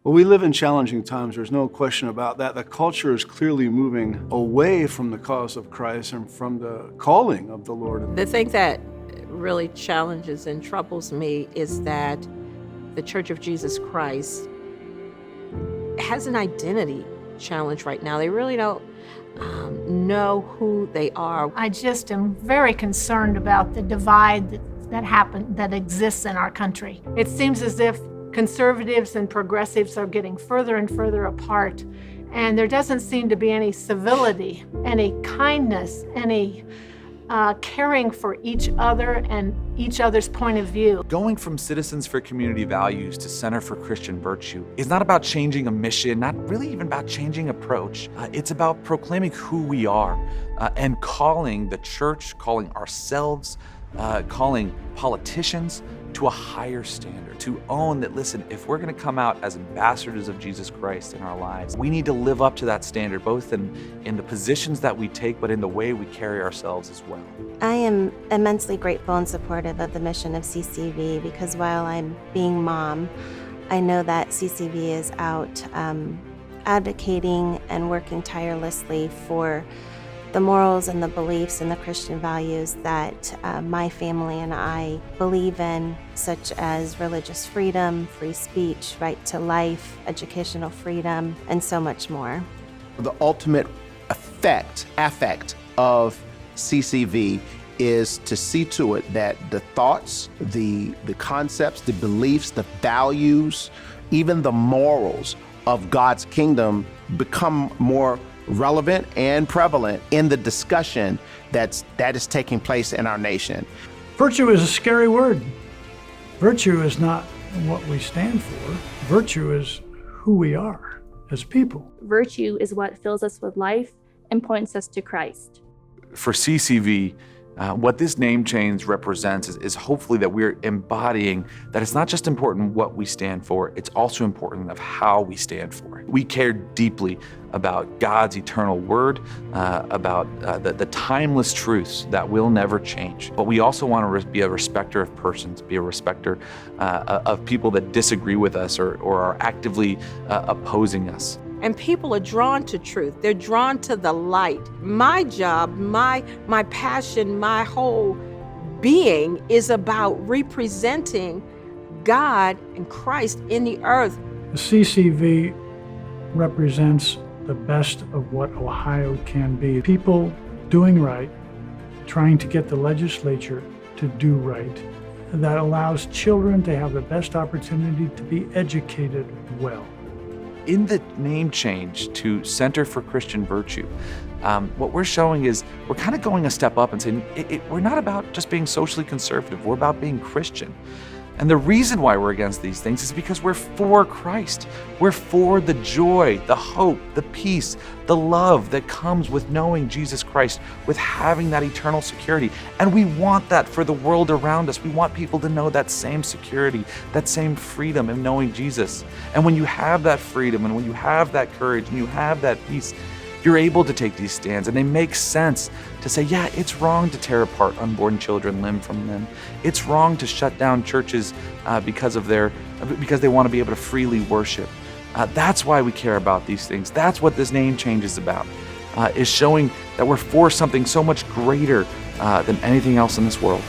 Well, we live in challenging times. There's no question about that. The culture is clearly moving away from the cause of Christ and from the calling of the Lord. The thing that really challenges and troubles me is that the Church of Jesus Christ has an identity challenge right now. They really don't know who they are. I just am very concerned about the divide that exists in our country. It seems as if conservatives and progressives are getting further and further apart, and there doesn't seem to be any civility, any kindness, any caring for each other and each other's point of view. Going from Citizens for Community Values to Center for Christian Virtue is not about changing a mission, not really even about changing approach. It's about proclaiming who we are and calling the church, calling ourselves, calling politicians to a higher standard, to own that, listen, if we're gonna come out as ambassadors of Jesus Christ in our lives, we need to live up to that standard, both in the positions that we take, but in the way we carry ourselves as well. I am immensely grateful and supportive of the mission of CCV because while I'm being mom, I know that CCV is out advocating and working tirelessly for the morals and the beliefs and the Christian values that my family and I believe in, such as religious freedom, free speech, right to life, educational freedom, and so much more. The ultimate affect of CCV is to see to it that the thoughts, the concepts, the beliefs, the values, even the morals of God's kingdom become more relevant and prevalent in the discussion that is taking place in our nation. Virtue is a scary word. Virtue is not what we stand for. Virtue is who we are as people. Virtue is what fills us with life and points us to Christ. For CCV, what this name change represents is hopefully that we're embodying that it's not just important what we stand for, it's also important of how we stand for it. We care deeply about God's eternal word, about the timeless truths that will never change. But we also want to be a respecter of persons, be a respecter of people that disagree with us or are actively opposing us. And people are drawn to truth. They're drawn to the light. My job, my passion, my whole being is about representing God and Christ in the earth. The CCV represents the best of what Ohio can be. People doing right, trying to get the legislature to do right. That allows children to have the best opportunity to be educated well. In the name change to Center for Christian Virtue, what we're showing is we're kind of going a step up and saying we're not about just being socially conservative, we're about being Christian. And the reason why we're against these things is because we're for Christ. We're for the joy, the hope, the peace, the love that comes with knowing Jesus Christ, with having that eternal security. And we want that for the world around us. We want people to know that same security, that same freedom in knowing Jesus. And when you have that freedom and when you have that courage and you have that peace, you're able to take these stands, and they make sense to say, yeah, it's wrong to tear apart unborn children limb from limb. It's wrong to shut down churches because they want to be able to freely worship. That's why we care about these things. That's what this name change is about, is showing that we're for something so much greater than anything else in this world.